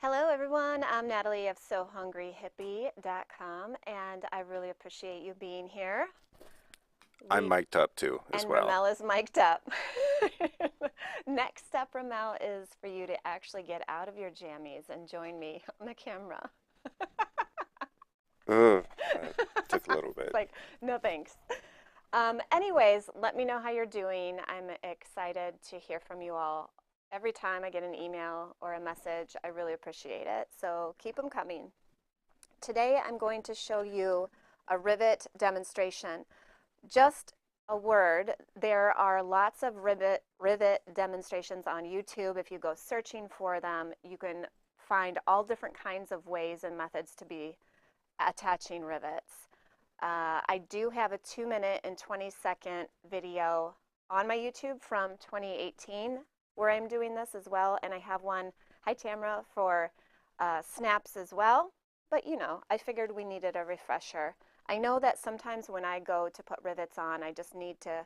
Hello, everyone. I'm Natalie of SoHungryHippie.com, and I really appreciate you being here. I'm We mic'd up too, as and well. Ramel is mic'd up. Next step, Ramel, is for you to actually get out of your jammies and join me on the camera. Ugh, that took a little It's bit. like, no thanks. Anyways, let me know how you're doing. I'm excited to hear from you all. Every time I get an email or a message, I really appreciate it. So keep them coming. Today I'm going to show you a rivet demonstration. Just a word, there are lots of rivet demonstrations on YouTube. If you go searching for them, you can find all different kinds of ways and methods to be attaching rivets. I do have a 2-minute and 20-second video on my YouTube from 2018 where I'm doing this as well, and I have one, hi Tamra, for snaps as well. But you know, I figured we needed a refresher. I know that sometimes when I go to put rivets on, I just need to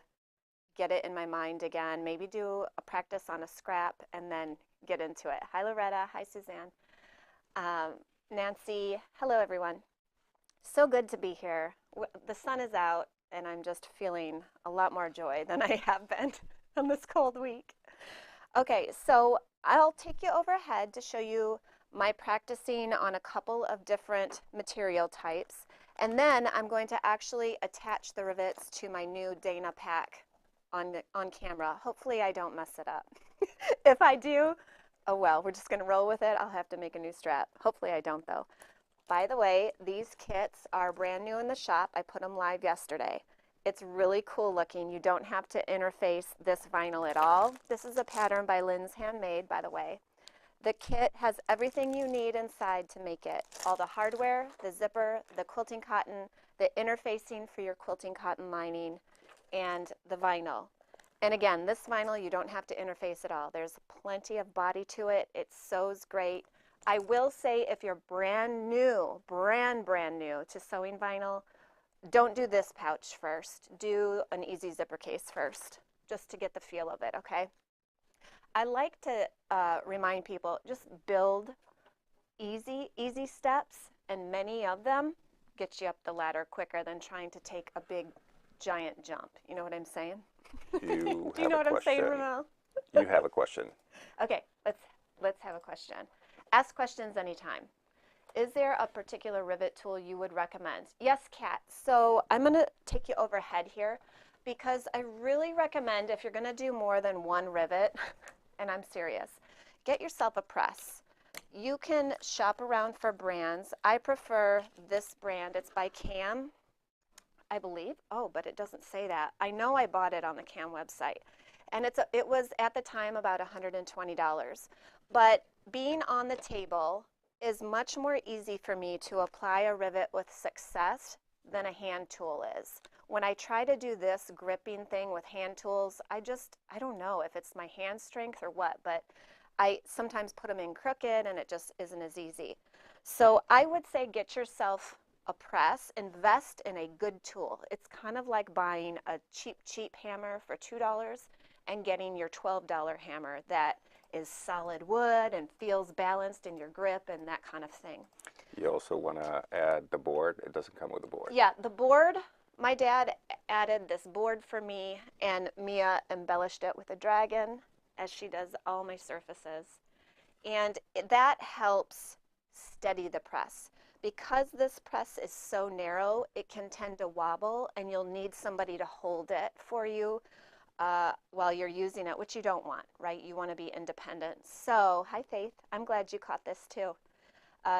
get it in my mind again, maybe do a practice on a scrap and then get into it. Hi Loretta, hi Suzanne. Um, Nancy, hello everyone. So good to be here. The sun is out, and I'm just feeling a lot more joy than I have been on this cold week. Okay, so I'll take you overhead to show you my practicing on a couple of different material types, and then I'm going to actually attach the rivets to my new Dana pack on camera. Hopefully I don't mess it up. If I do, oh well, we're just going to roll with it. I'll have to make a new strap. Hopefully I don't, though. By the way, these kits are brand new in the shop. I put them live yesterday. It's really cool looking. You don't have to interface this vinyl at all. This is a pattern by Lynn's Handmade, by the way. The kit has everything you need inside to make it. All the hardware, the zipper, the quilting cotton, the interfacing for your quilting cotton lining, and the vinyl. And again, this vinyl, you don't have to interface at all. There's plenty of body to it. It sews great. I will say if you're brand new, brand new to sewing vinyl, don't do this pouch first. Do an easy zipper case first, just to get the feel of it, okay? I like to remind people, just build easy steps, and many of them get you up the ladder quicker than trying to take a big, giant jump. You know what I'm saying? You Do you have know a what I'm saying, question. Ramel? You have a question. Okay, let's have a question. Ask questions anytime. Is there a particular rivet tool you would recommend? Yes, Kat. So I'm going to take you overhead here because I really recommend if you're going to do more than one rivet, and I'm serious, get yourself a press. You can shop around for brands. I prefer this brand. It's by Cam, I believe. Oh, but it doesn't say that. I know I bought it on the Cam website. And it was at the time about $120. But being on the table is much more easy for me to apply a rivet with success than a hand tool is. When I try to do this gripping thing with hand tools, I don't know if it's my hand strength or what, but I sometimes put them in crooked and it just isn't as easy. So I would say get yourself a press, invest in a good tool. It's kind of like buying a cheap hammer for $2 and getting your $12 hammer that is solid wood and feels balanced in your grip and that kind of thing. You also want to add the board. It doesn't come with a board. Yeah, the board, my dad added this board for me, and Mia embellished it with a dragon, as she does all my surfaces. And that helps steady the press. Because this press is so narrow, it can tend to wobble, and you'll need somebody to hold it for you while you're using it, which you don't want, right? You want to be independent. So, hi Faith, I'm glad you caught this too.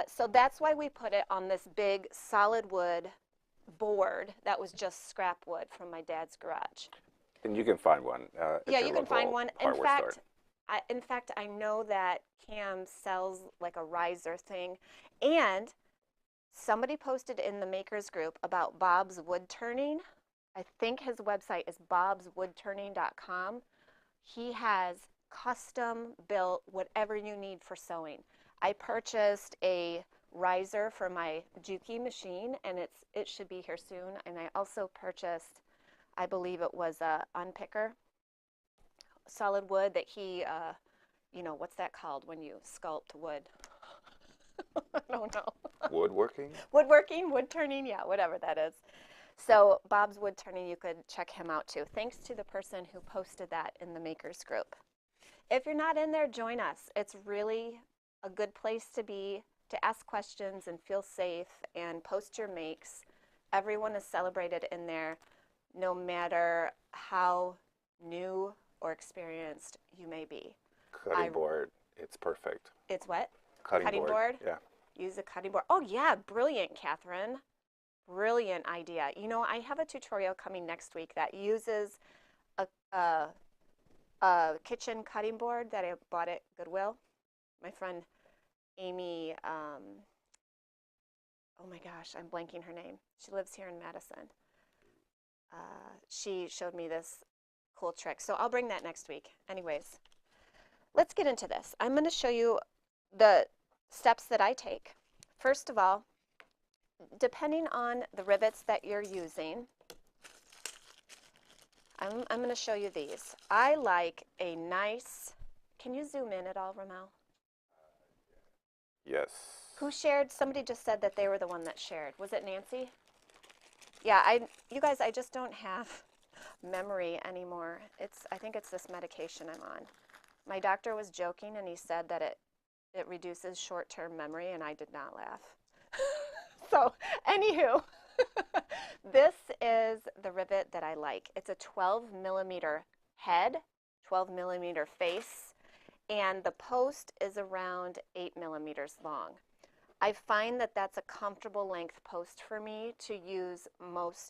So that's why we put it on this big solid wood board that was just scrap wood from my dad's garage. And you can find one Yeah, at your you can find local one. hardware store. In fact, I know that Cam sells like a riser thing, and somebody posted in the makers group about Bob's wood turning. I think his website is bobswoodturning.com. He has custom built whatever you need for sewing. I purchased a riser for my Juki machine, and it should be here soon. And I also purchased, I believe it was a unpicker, solid wood that he, what's that called when you sculpt wood? I don't know. Woodworking? Woodworking, wood turning, yeah, whatever that is. So Bob's Wood Turning, you could check him out too. Thanks to the person who posted that in the makers group. If you're not in there, join us. It's really a good place to be, to ask questions and feel safe and post your makes. Everyone is celebrated in there, no matter how new or experienced you may be. Cutting I board. It's perfect. It's what? Cutting Cutting board. board? Yeah. Use a cutting board. Oh yeah, brilliant, Catherine. Brilliant idea. You know, I have a tutorial coming next week that uses a, a, a kitchen cutting board that I bought at Goodwill. My friend Amy, oh my gosh, I'm blanking her name. She lives here in Madison. She showed me this cool trick. So I'll bring that next week. Anyways, let's get into this. I'm going to show you the steps that I take. First of all, depending on the rivets that you're using, I'm going to show you these. I like a nice, can you zoom in at all, Ramel? Yes. Who shared? Somebody just said that they were the one that shared. Was it Nancy? Yeah, you guys, I just don't have memory anymore. I think it's this medication I'm on. My doctor was joking and he said that it reduces short-term memory, and I did not laugh. So, anywho, this is the rivet that I like. It's a 12 millimeter head, 12 millimeter face, and the post is around 8 millimeters long. I find that that's a comfortable length post for me to use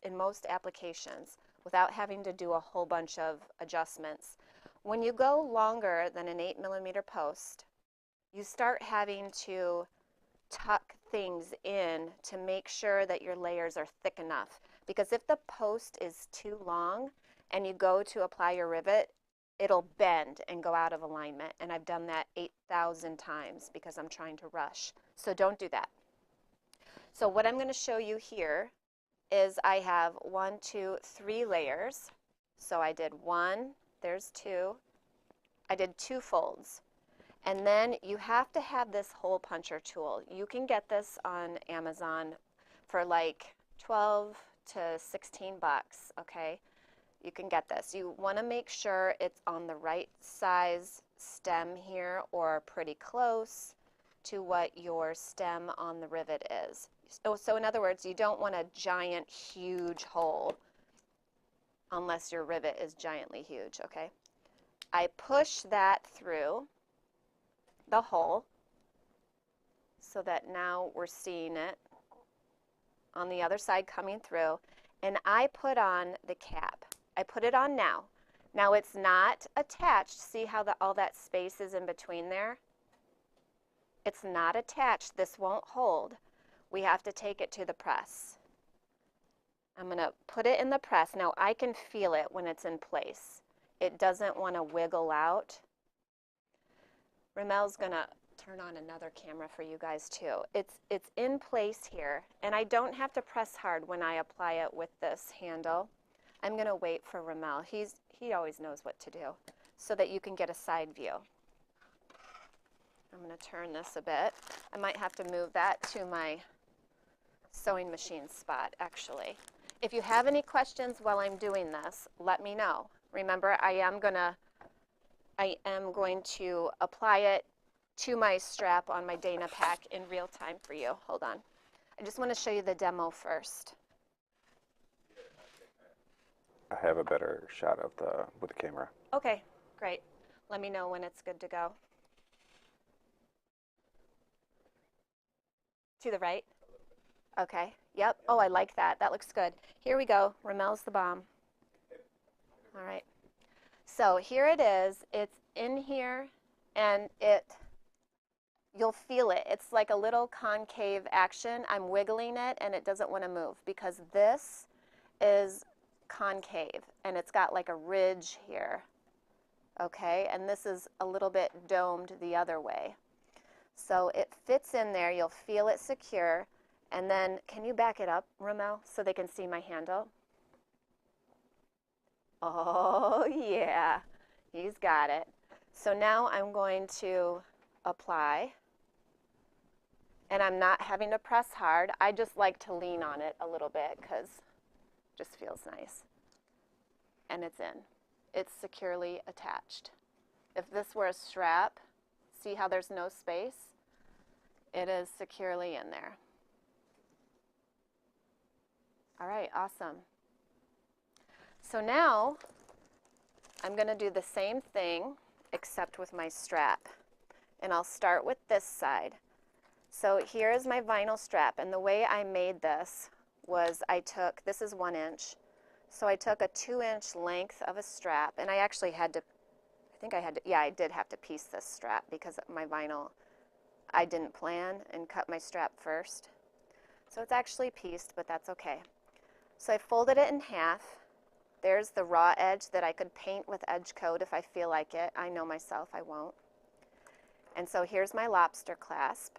in most applications without having to do a whole bunch of adjustments. When you go longer than an 8 millimeter post, you start having to tuck things in to make sure that your layers are thick enough. Because if the post is too long and you go to apply your rivet, it'll bend and go out of alignment. And I've done that 8,000 times because I'm trying to rush. So don't do that. So what I'm going to show you here is I have 1, 2, 3 layers. So I did 1, there's 2. I did 2 folds. And then you have to have this hole puncher tool. You can get this on Amazon for like 12 to 16 bucks, okay? You can get this. You want to make sure it's on the right size stem here or pretty close to what your stem on the rivet is. So in other words, you don't want a giant, huge hole unless your rivet is giantly huge, okay? I push that through the hole so that now we're seeing it on the other side coming through, and I put on the cap. I put it on now. Now it's not attached. See how all that space is in between there? It's not attached. This won't hold. We have to take it to the press. I'm going to put it in the press. Now I can feel it when it's in place. It doesn't want to wiggle out. Ramel's going to turn on another camera for you guys too. It's in place here, and I don't have to press hard when I apply it with this handle. I'm going to wait for Ramel. He always knows what to do so that you can get a side view. I'm going to turn this a bit. I might have to move that to my sewing machine spot, actually. If you have any questions while I'm doing this, let me know. Remember, I am going to apply it to my strap on my Dana pack in real time for you. Hold on. I just want to show you the demo first. I have a better shot of with the camera. Okay, great. Let me know when it's good to go. To the right? Okay, yep. Oh, I like that. That looks good. Here we go. Ramel's the bomb. All right. So here it is. It's in here, and you'll feel it. It's like a little concave action. I'm wiggling it, and it doesn't want to move because this is concave, and it's got like a ridge here. Okay, and this is a little bit domed the other way. So it fits in there. You'll feel it secure. And then, can you back it up, Ramel, so they can see my handle? Oh, yeah. He's got it. So now I'm going to apply. and I'm not having to press hard. I just like to lean on it a little bit because it just feels nice. And it's in. It's securely attached. If this were a strap, see how there's no space? It is securely in there. All right, awesome. So now I'm going to do the same thing except with my strap. And I'll start with this side. So here is my vinyl strap, and the way I made this was this is 1 inch, so I took a 2-inch length of a strap, and I actually had to, I did have to piece this strap because my vinyl, I didn't plan and cut my strap first. So it's actually pieced, but that's okay. So I folded it in half. There's the raw edge that I could paint with edge coat if I feel like it. I know myself, I won't. And so here's my lobster clasp.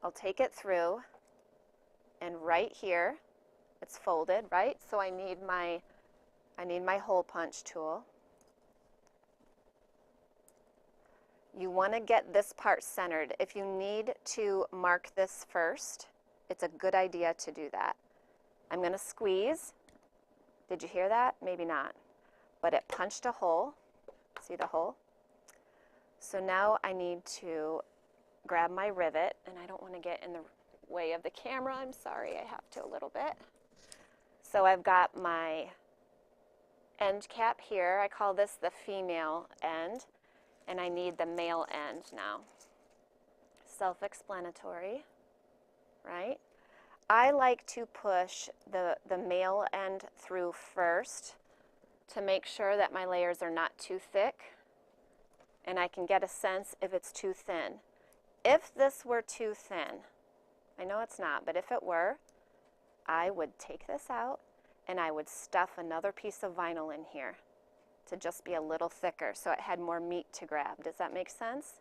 I'll take it through, and right here, it's folded, right? So I need my hole punch tool. You want to get this part centered. If you need to mark this first, it's a good idea to do that. I'm going to squeeze. Did you hear that? Maybe not. But it punched a hole. See the hole? So now I need to grab my rivet, and I don't want to get in the way of the camera. I'm sorry, I have to a little bit. So I've got my end cap here. I call this the female end, and I need the male end now. Self-explanatory, right? I like to push the male end through first to make sure that my layers are not too thick, and I can get a sense if it's too thin. If this were too thin, I know it's not, but if it were, I would take this out and I would stuff another piece of vinyl in here to just be a little thicker so it had more meat to grab. Does that make sense?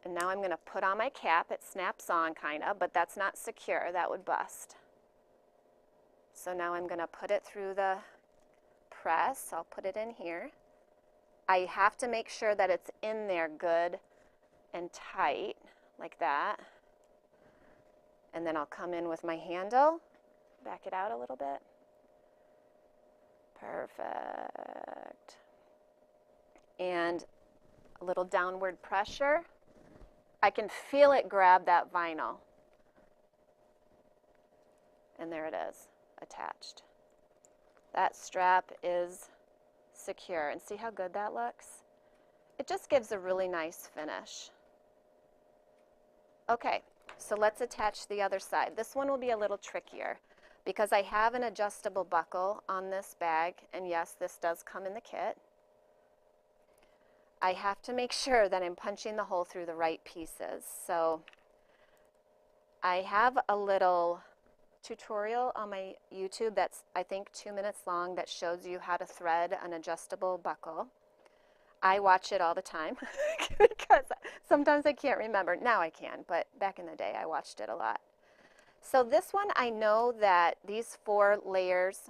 And now I'm going to put on my cap. It snaps on kind of, but that's not secure. That would bust. So now I'm going to put it through the press. I'll put it in here. I have to make sure that it's in there good and tight, like that. And then I'll come in with my handle, back it out a little bit. Perfect. And a little downward pressure. I can feel it grab that vinyl. And there it is, attached. That strap is secure. And see how good that looks? It just gives a really nice finish. Okay, so let's attach the other side. This one will be a little trickier because I have an adjustable buckle on this bag, and yes, this does come in the kit. I have to make sure that I'm punching the hole through the right pieces. So I have a little tutorial on my YouTube that's, I think, 2 minutes long that shows you how to thread an adjustable buckle. I watch it all the time because sometimes I can't remember. Now I can, but back in the day I watched it a lot. So this one, I know that these 4 layers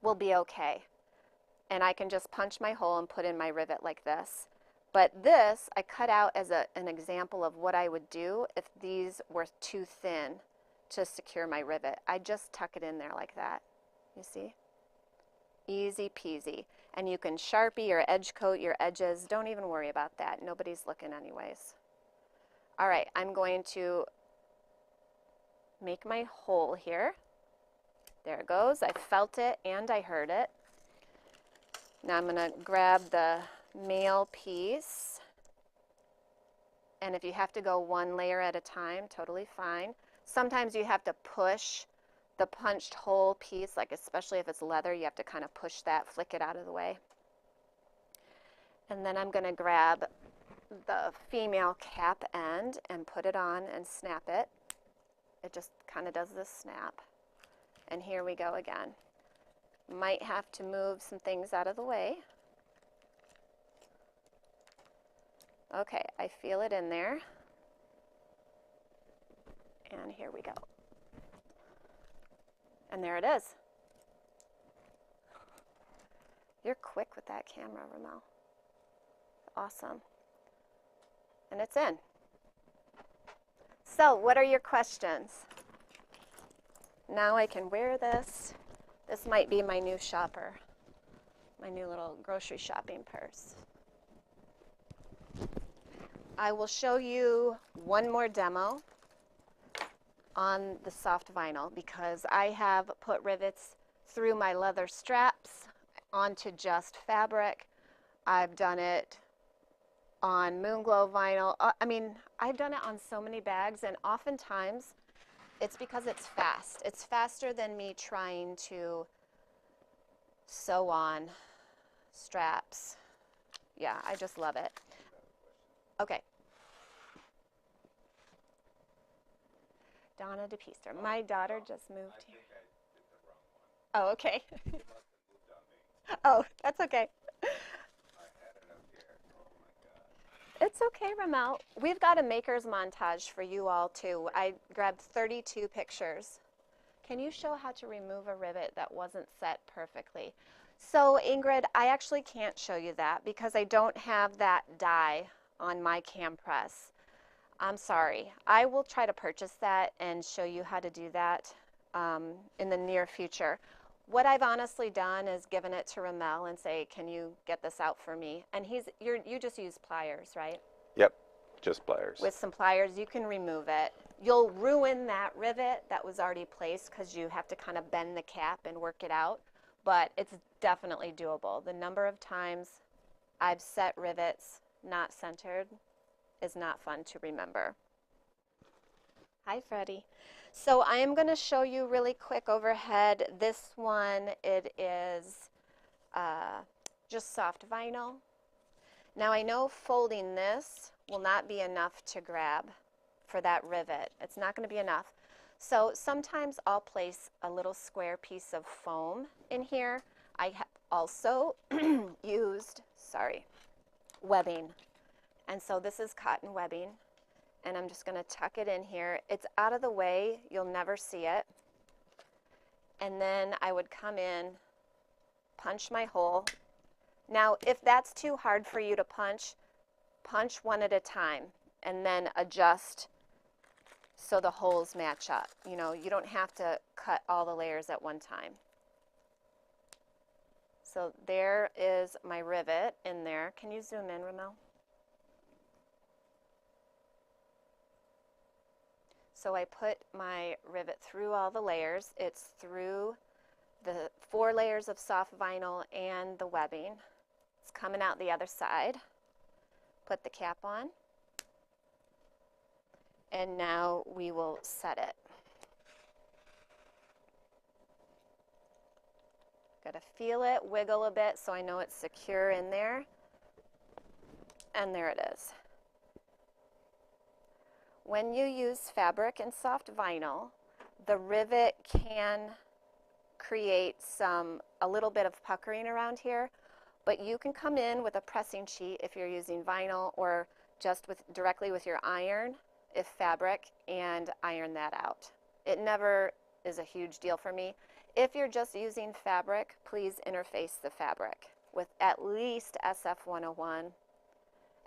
will be okay. And I can just punch my hole and put in my rivet like this. But this I cut out as an example of what I would do if these were too thin to secure my rivet. I just tuck it in there like that. You see? Easy peasy. And you can Sharpie or edge coat your edges. Don't even worry about that. Nobody's looking anyways. All right, I'm going to make my hole here. There it goes. I felt it and I heard it. Now I'm going to grab the male piece. And if you have to go 1 layer at a time, totally fine. Sometimes you have to push the punched hole piece, like especially if it's leather, you have to kind of push that, flick it out of the way. And then I'm going to grab the female cap end and put it on and snap it. It just kind of does this snap. And here we go again. Might have to move some things out of the way. Okay, I feel it in there. And here we go. And there it is. You're quick with that camera, Ramel. Awesome. And it's in. So, what are your questions? Now I can wear this. This might be my new shopper, my new little grocery shopping purse. I will show you one more demo on the soft vinyl because I have put rivets through my leather straps onto just fabric. I've done it on Moonglow vinyl. I mean, I've done it on so many bags, and oftentimes it's because it's fast. It's faster than me trying to sew on straps. Yeah, I just love it. Okay. Donna DePeaster. My daughter just moved here. Oh, okay. Oh, that's okay. It's okay, Ramel. We've got a maker's montage for you all, too. I grabbed 32 pictures. Can you show how to remove a rivet that wasn't set perfectly? So, Ingrid, I actually can't show you that because I don't have that die on my cam press. I'm sorry. I will try to purchase that and show you how to do that in the near future. What I've honestly done is given it to Ramel and say, can you get this out for me? And you just use pliers, right? Yep, just pliers. With some pliers, you can remove it. You'll ruin that rivet that was already placed because you have to kind of bend the cap and work it out. But it's definitely doable. The number of times I've set rivets not centered is not fun to remember. Hi, Freddie. So I am going to show you really quick overhead. This one, it is just soft vinyl. Now I know folding this will not be enough to grab for that rivet. It's not going to be enough. So sometimes I'll place a little square piece of foam in here. I have also used, webbing. And so this is cotton webbing. And I'm just going to tuck it in here. It's out of the way. You'll never see it. And then I would come in, punch my hole. Now, if that's too hard for you to punch, punch one at a time and then adjust so the holes match up. You know, you don't have to cut all the layers at one time. So there is my rivet in there. Can you zoom in, Ramel? So I put my rivet through all the layers. It's through the 4 layers of soft vinyl and the webbing. It's coming out the other side. Put the cap on. And now we will set it. Gotta feel it, wiggle a bit so I know it's secure in there. And there it is. When you use fabric and soft vinyl, the rivet can create a little bit of puckering around here, but you can come in with a pressing sheet if you're using vinyl or just directly with your iron if fabric and iron that out. It never is a huge deal for me. If you're just using fabric, please interface the fabric with at least SF101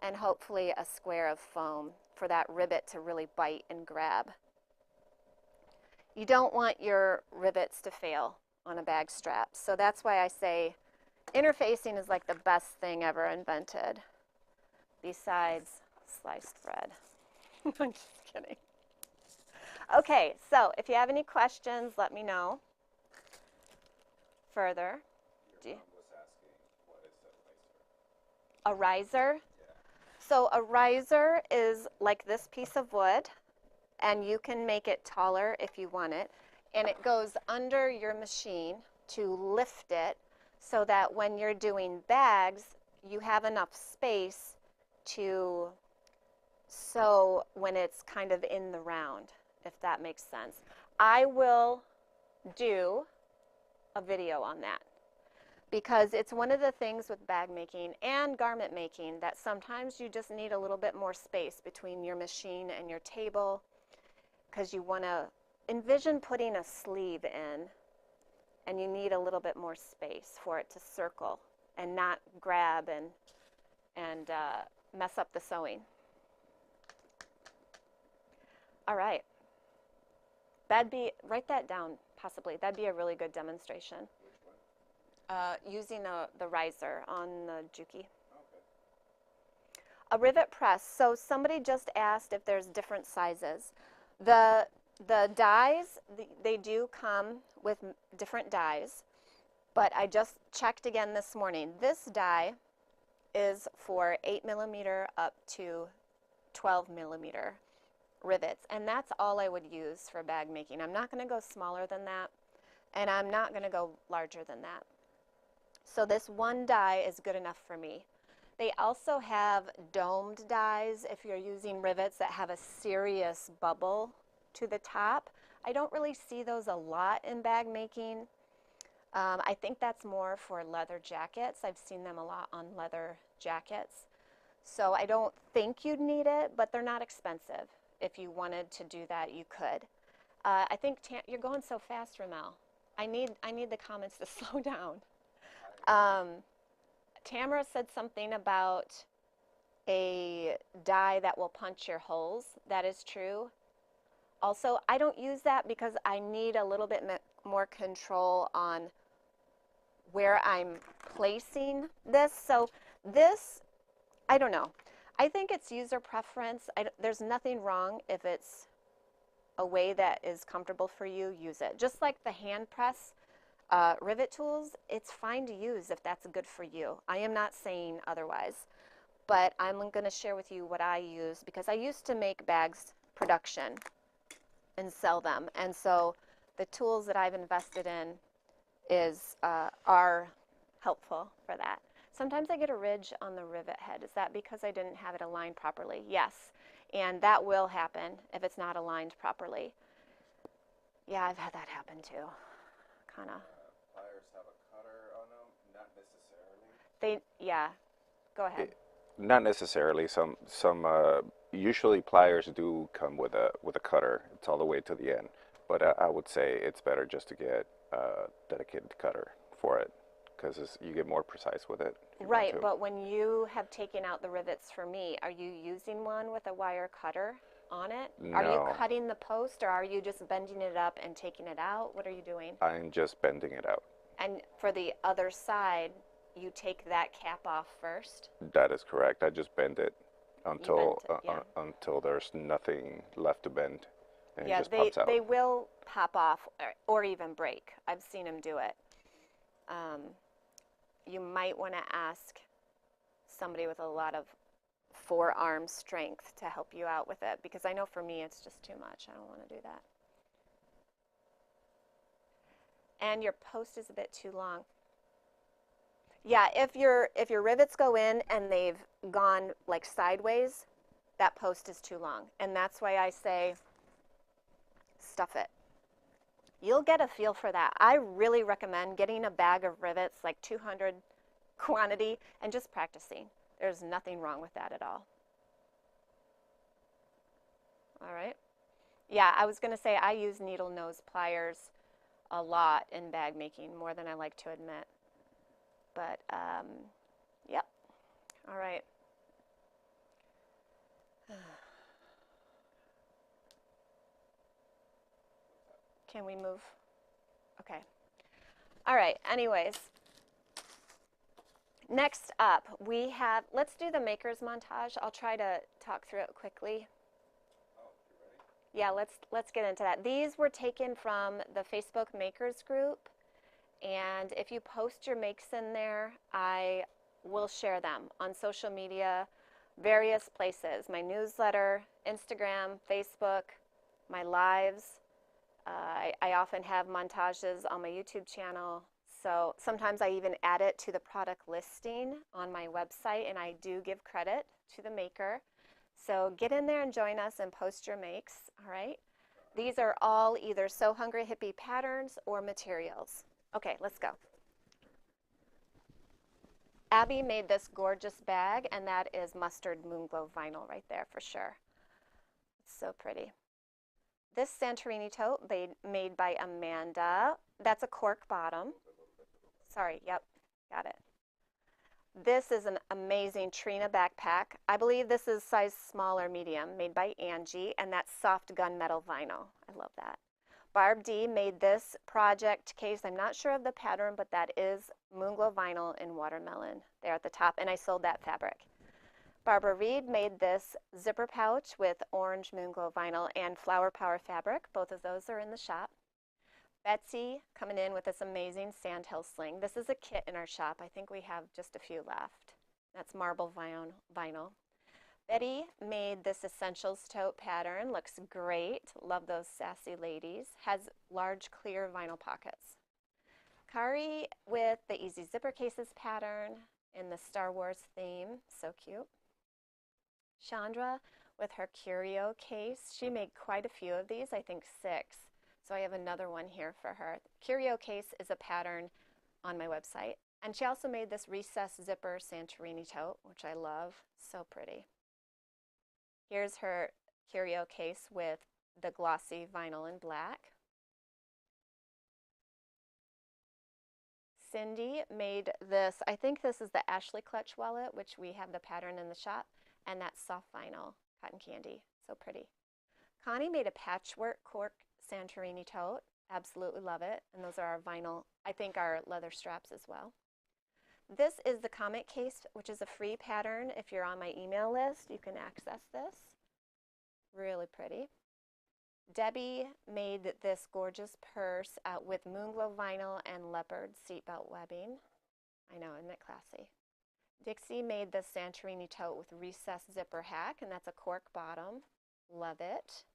and hopefully a square of foam for that rivet to really bite and grab. You don't want your rivets to fail on a bag strap, so that's why I say interfacing is like the best thing ever invented, besides sliced bread. I'm just kidding. Okay, so if you have any questions, let me know further. Your mom was asking, what is a riser? A riser? Yeah. So a riser is like this piece of wood, and you can make it taller if you want it, and it goes under your machine to lift it so that when you're doing bags, you have enough space to sew when it's kind of in the round, if that makes sense. I will do a video on that because it's one of the things with bag making and garment making that sometimes you just need a little bit more space between your machine and your table because you want to envision putting a sleeve in and you need a little bit more space for it to circle and not grab and mess up the sewing. All right. Write that down, possibly. That'd be a really good demonstration. Using the riser on the Juki. A rivet press. So somebody just asked if there's different sizes. The the dies, they do come with different dies, but I just checked again this morning. This die is for 8 millimeter up to 12 millimeter rivets, and that's all I would use for bag making. I'm not going to go smaller than that, and I'm not going to go larger than that. So this one die is good enough for me. They also have domed dies if you're using rivets that have a serious bubble to the top. I don't really see those a lot in bag making. I think that's more for leather jackets. I've seen them a lot on leather jackets. So I don't think you'd need it, but they're not expensive. If you wanted to do that, you could. I think you're going so fast, Ramel. I need the comments to slow down. Tamara said something about a die that will punch your holes. That is true. Also, I don't use that because I need a little bit more control on where I'm placing this. So this, I don't know. I think it's user preference. There's nothing wrong if it's a way that is comfortable for you, use it. Just like the hand press rivet tools, it's fine to use if that's good for you. I am not saying otherwise, but I'm going to share with you what I use because I used to make bags production and sell them, and so the tools that I've invested in are helpful for that. Sometimes I get a ridge on the rivet head. Is that because I didn't have it aligned properly? Yes, and that will happen if it's not aligned properly. Yeah, I've had that happen too. Kind of. Pliers have a cutter on them, not necessarily. Yeah, go ahead. Not necessarily. Some usually pliers do come with a cutter. It's all the way to the end. But I would say it's better just to get a dedicated cutter for it because you get more precise with it if you want Right, to. but when you have taken out the rivets for me, are you using one with a wire cutter on it? Are you No, cutting the post or are you just bending it up and taking it out? What are you doing? I'm just bending it out. And for the other side, you take that cap off first? That is correct. I just bend it You bent it, yeah. until there's nothing left to bend, and it Yeah, just pops out. they will pop off or even break. I've seen them do it. Um, you might want to ask somebody with a lot of forearm strength to help you out with it because I know for me it's just too much. I don't want to do that. And your post is a bit too long. Yeah, if your rivets go in and they've gone like sideways, that post is too long. And that's why I say stuff it. You'll get a feel for that. I really recommend getting a bag of rivets, like 200 quantity, and just practicing. There's nothing wrong with that at all. All right. Yeah, I was going to say I use needle nose pliers a lot in bag making, more than I like to admit. But, yep. All right. Can we move? Okay. All right. Anyways, next up we have, let's do the maker's montage. I'll try to talk through it quickly. Yeah, let's get into that. These were taken from the Facebook makers group, and if you post your makes in there, I will share them on social media, various places, my newsletter, Instagram, Facebook, my lives. I often have montages on my YouTube channel, so sometimes I even add it to the product listing on my website, and I do give credit to the maker. So get in there and join us and post your makes, all right? These are all either So Hungry Hippie patterns or materials. Okay, let's go. Abby made this gorgeous bag, and that is mustard moonglow vinyl right there for sure. It's so pretty. This Santorini tote made by Amanda. That's a cork bottom. Sorry, yep, got it. This is an amazing Trina backpack. I believe this is size small or medium, made by Angie, and that's soft gunmetal vinyl. I love that. Barb D made this project case. I'm not sure of the pattern, but that is Moonglow vinyl in watermelon there at the top, and I sold that fabric. Barbara Reed made this zipper pouch with orange Moonglow vinyl and flower power fabric. Both of those are in the shop. Betsy coming in with this amazing sandhill sling. This is a kit in our shop. I think we have just a few left. That's marble vinyl. Betty made this essentials tote pattern. Looks great. Love those sassy ladies. Has large clear vinyl pockets. Kari with the easy zipper cases pattern in the Star Wars theme. So cute. Chandra with her curio case. She made quite a few of these, I think 6. So I have another one here for her. Curio case is a pattern on my website. And she also made this recessed zipper Santorini tote, which I love. So pretty. Here's her curio case with the glossy vinyl in black. Cindy made this, I think this is the Ashley clutch wallet, which we have the pattern in the shop, and that's soft vinyl cotton candy. So pretty. Connie made a patchwork cork Santorini tote. Absolutely love it. And those are our vinyl, I think our leather straps as well. This is the comic case, which is a free pattern. If you're on my email list, you can access this. Really pretty. Debbie made this gorgeous purse with Moonglow vinyl and leopard seatbelt webbing. I know, isn't it classy? Dixie made this Santorini tote with recessed zipper hack, and that's a cork bottom. Love it.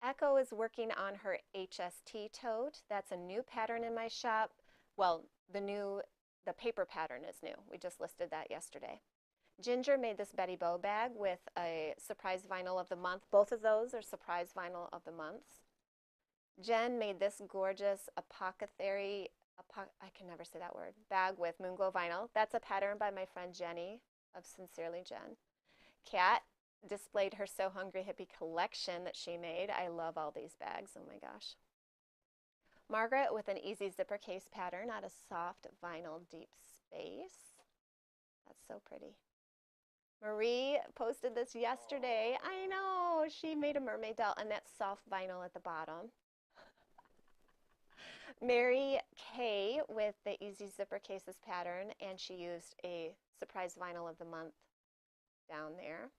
Echo is working on her HST tote. That's a new pattern in my shop. Well, the paper pattern is new. We just listed that yesterday. Ginger made this Betty Bow bag with a surprise vinyl of the month. Both of those are surprise vinyl of the months. Jen made this gorgeous apothecary, I can never say that word, bag with Moonglow vinyl. That's a pattern by my friend Jenny of Sincerely Jen. Kat displayed her So Hungry Hippie collection that she made. I love all these bags. Oh my gosh. Margaret with an easy zipper case pattern out of soft vinyl deep space. That's so pretty. Marie posted this yesterday. I know. She made a mermaid doll, and that's soft vinyl at the bottom. Mary Kay with the easy zipper cases pattern, and she used a surprise vinyl of the month down there.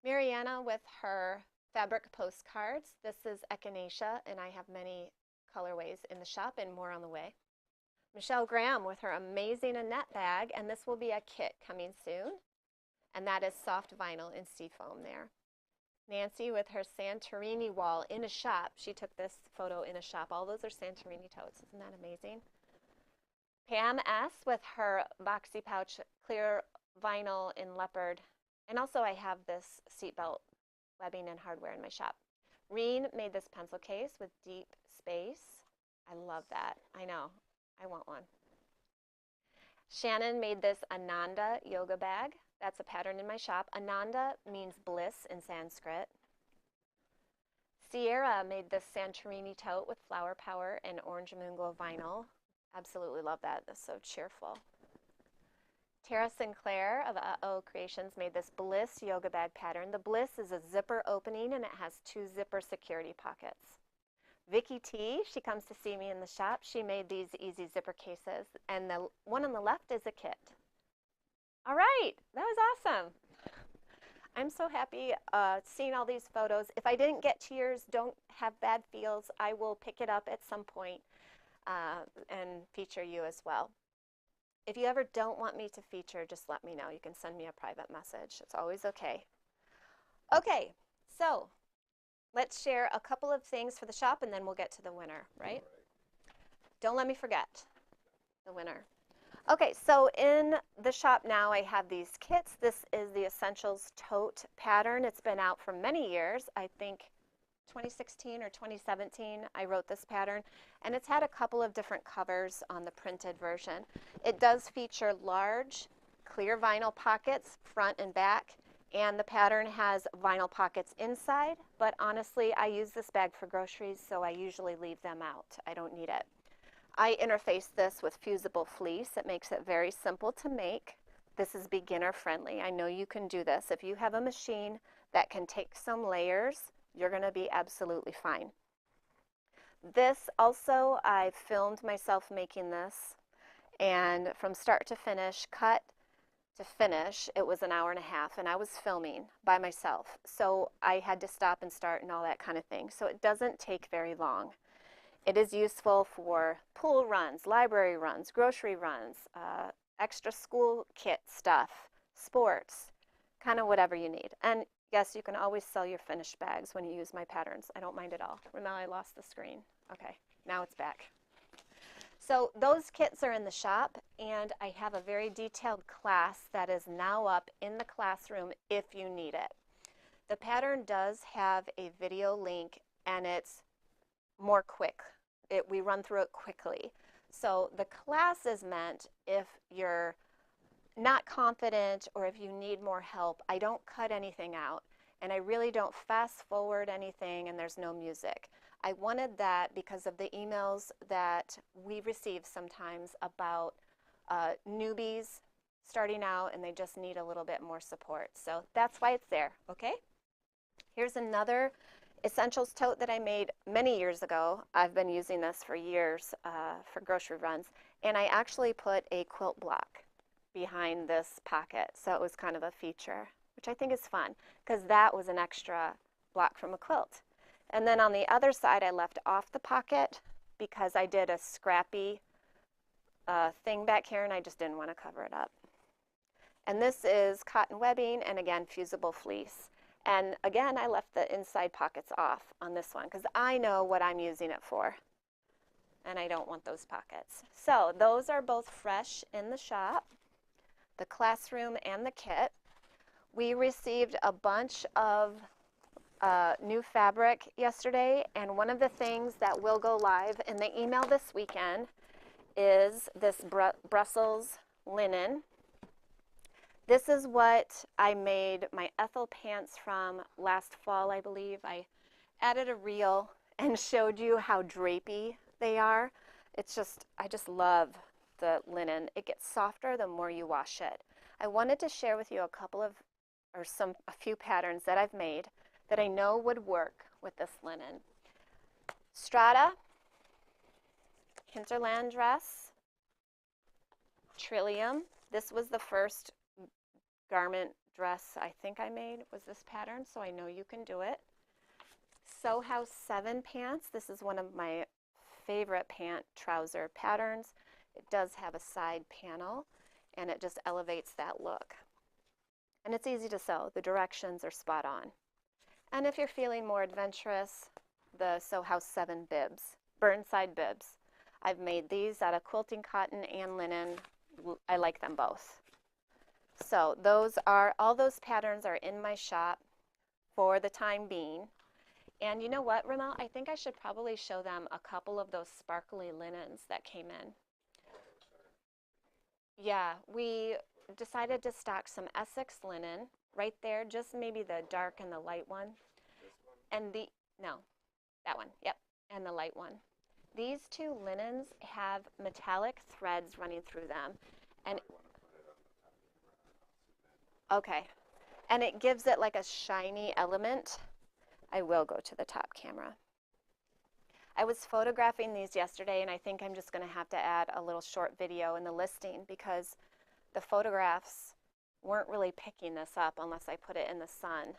Mariana with her fabric postcards. This is Echinacea, and I have many colorways in the shop and more on the way. Michelle Graham with her amazing Annette bag, and this will be a kit coming soon. And that is soft vinyl in seafoam there. Nancy with her Santorini wall in a shop. She took this photo in a shop. All those are Santorini totes. Isn't that amazing? Pam S with her boxy pouch clear vinyl in leopard. And also I have this seatbelt webbing and hardware in my shop. Reen made this pencil case with deep space. I love that. I know. I want one. Shannon made this Ananda yoga bag. That's a pattern in my shop. Ananda means bliss in Sanskrit. Sierra made this Santorini tote with flower power and orange Moonglow vinyl. Absolutely love that. That's so cheerful. Tara Sinclair of Uh-Oh Creations made this Bliss yoga bag pattern. The Bliss is a zipper opening, and it has 2 zipper security pockets. Vicky T, she comes to see me in the shop. She made these easy zipper cases, and the one on the left is a kit. All right, that was awesome. I'm so happy seeing all these photos. If I didn't get to yours, don't have bad feels. I will pick it up at some point and feature you as well. If you ever don't want me to feature, just let me know. You can send me a private message. It's always okay. Okay, so let's share a couple of things for the shop, and then we'll get to the winner, right? Don't let me forget the winner. Okay, so in the shop now I have these kits. This is the Essentials Tote pattern. It's been out for many years. I think 2016 or 2017 I wrote this pattern, and it's had a couple of different covers on the printed version. It does feature large clear vinyl pockets front and back, and the pattern has vinyl pockets inside, but honestly I use this bag for groceries, so I usually leave them out. I don't need it. I interface this with fusible fleece. It makes it very simple to make. This is beginner friendly. I know you can do this. If you have a machine that can take some layers, you're going to be absolutely fine. This also, I filmed myself making this, and from start to finish, cut to finish, it was an hour and a half, and I was filming by myself. So I had to stop and start and all that kind of thing. So it doesn't take very long. It is useful for pool runs, library runs, grocery runs, extra school kit stuff, sports, kind of whatever you need. And yes, you can always sell your finished bags when you use my patterns. I don't mind at all. Ramel, I lost the screen. Okay, now it's back. So those kits are in the shop, and I have a very detailed class that is now up in the classroom if you need it. The pattern does have a video link, and it's more quick. We run through it quickly. So the class is meant if you're not confident or if you need more help. I don't cut anything out, and I really don't fast forward anything, and there's no music. I wanted that because of the emails that we receive sometimes about newbies starting out and they just need a little bit more support. So that's why it's there, okay? Here's another essentials tote that I made many years ago. I've been using this for years for grocery runs, and I actually put a quilt block behind this pocket, so it was kind of a feature, which I think is fun because that was an extra block from a quilt. And then on the other side, I left off the pocket because I did a scrappy thing back here and I just didn't want to cover it up. And this is cotton webbing and again, fusible fleece. And again, I left the inside pockets off on this one because I know what I'm using it for. And I don't want those pockets. So those are both fresh in the shop, the classroom and the kit. We received a bunch of new fabric yesterday, and one of the things that will go live in the email this weekend is this Brussels linen. This is what I made my Ethel pants from last fall, I believe. I added a reel and showed you how drapey they are. I just love the linen. It gets softer the more you wash it. I wanted to share with you a few patterns that I've made that I know would work with this linen. Strata, hinterland dress, trillium. This was the first garment dress I think I made was this pattern, so I know you can do it. Sew House 7 pants. This is one of my favorite pant trouser patterns. It does have a side panel, and it just elevates that look. And it's easy to sew. The directions are spot on. And if you're feeling more adventurous, the Sew House 7 bibs, Burnside bibs. I've made these out of quilting cotton and linen. I like them both. So all those patterns are in my shop for the time being. And you know what, Ramel? I think I should probably show them a couple of those sparkly linens that came in. Yeah, we decided to stock some Essex linen right there, just maybe the dark and the light one. And no, that one, yep, and the light one. These two linens have metallic threads running through them. And okay, and it gives it like a shiny element. I will go to the top camera. I was photographing these yesterday, and I think I'm just going to have to add a little short video in the listing because the photographs weren't really picking this up unless I put it in the sun.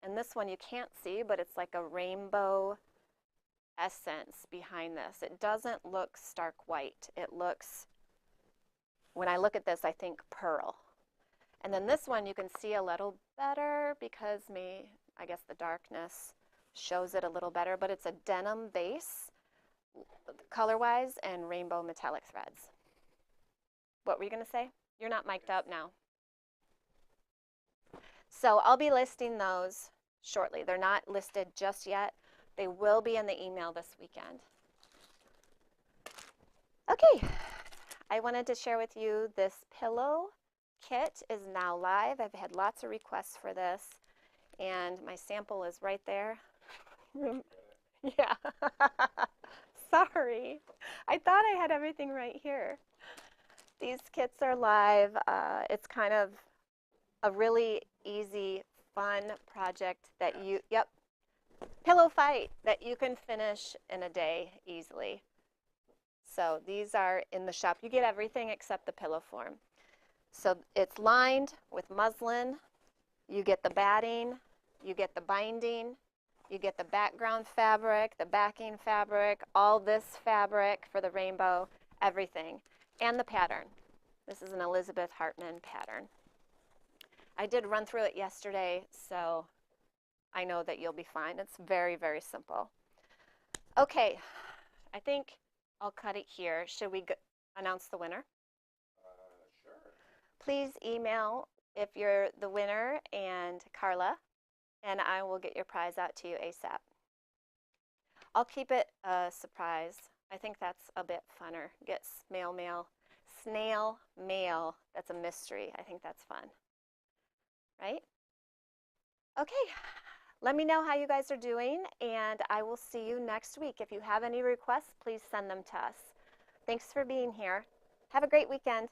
And this one you can't see, but it's like a rainbow essence behind this. It doesn't look stark white. It looks, when I look at this, I think pearl. And then this one you can see a little better because I guess the darkness shows it a little better, but it's a denim base color-wise and rainbow metallic threads. What were you going to say? You're not mic'd up now. So I'll be listing those shortly. They're not listed just yet. They will be in the email this weekend. Okay, I wanted to share with you this pillow kit is now live. I've had lots of requests for this, and my sample is right there. Yeah. Sorry. I thought I had everything right here. These kits are live. It's kind of a really easy, fun project that yep, pillow fight that you can finish in a day easily. So these are in the shop. You get everything except the pillow form. So it's lined with muslin. You get the batting, you get the binding, you get the background fabric, the backing fabric, all this fabric for the rainbow, everything, and the pattern. This is an Elizabeth Hartman pattern. I did run through it yesterday, so I know that you'll be fine. It's very, very simple. Okay, I think I'll cut it here. Should we announce the winner? Sure. Please email if you're the winner and Carla, and I will get your prize out to you ASAP. I'll keep it a surprise. I think that's a bit funner. Get snail mail. That's a mystery. I think that's fun, right? Okay, let me know how you guys are doing, and I will see you next week. If you have any requests, please send them to us. Thanks for being here. Have a great weekend.